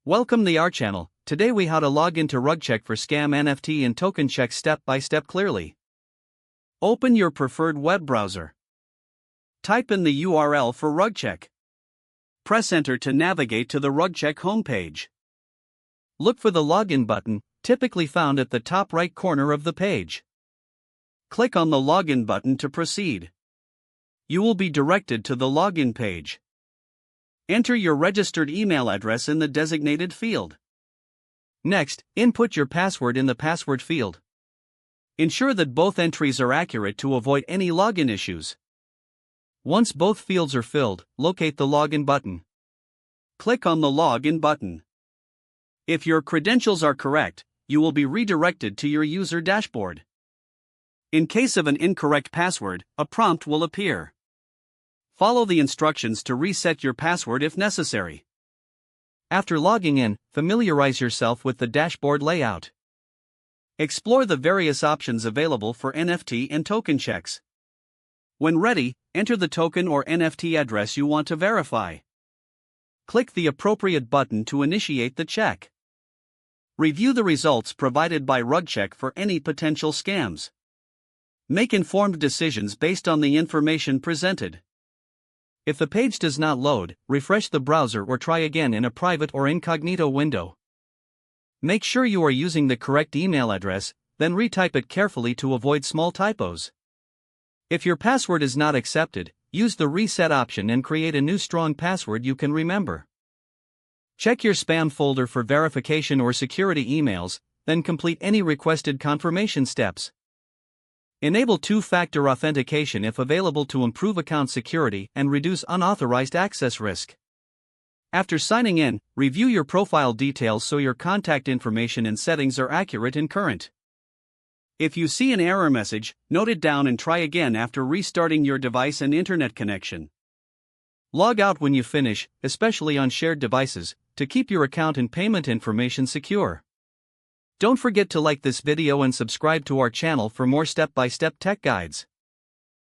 Welcome the our channel. Today we how to log into RugCheck for scam NFT and token check step by step clearly. Open your preferred web browser. Type in the URL for RugCheck. Press enter to navigate to the RugCheck homepage. Look for the login button, typically found at the top right corner of the page. Click on the login button to proceed. You will be directed to the login page. Enter your registered email address in the designated field. Next, input your password in the password field. Ensure that both entries are accurate to avoid any login issues. Once both fields are filled, locate the login button. Click on the login button. If your credentials are correct, you will be redirected to your user dashboard. In case of an incorrect password, a prompt will appear. Follow the instructions to reset your password if necessary. After logging in, familiarize yourself with the dashboard layout. Explore the various options available for NFT and token checks. When ready, enter the token or NFT address you want to verify. Click the appropriate button to initiate the check. Review the results provided by RugCheck for any potential scams. Make informed decisions based on the information presented. If the page does not load, refresh the browser or try again in a private or incognito window. Make sure you are using the correct email address, then retype it carefully to avoid small typos. If your password is not accepted, use the reset option and create a new strong password you can remember. Check your spam folder for verification or security emails, then complete any requested confirmation steps. Enable two-factor authentication if available to improve account security and reduce unauthorized access risk. After signing in, review your profile details so your contact information and settings are accurate and current. If you see an error message, note it down and try again after restarting your device and internet connection. Log out when you finish, especially on shared devices, to keep your account and payment information secure. Don't forget to like this video and subscribe to our channel for more step-by-step tech guides.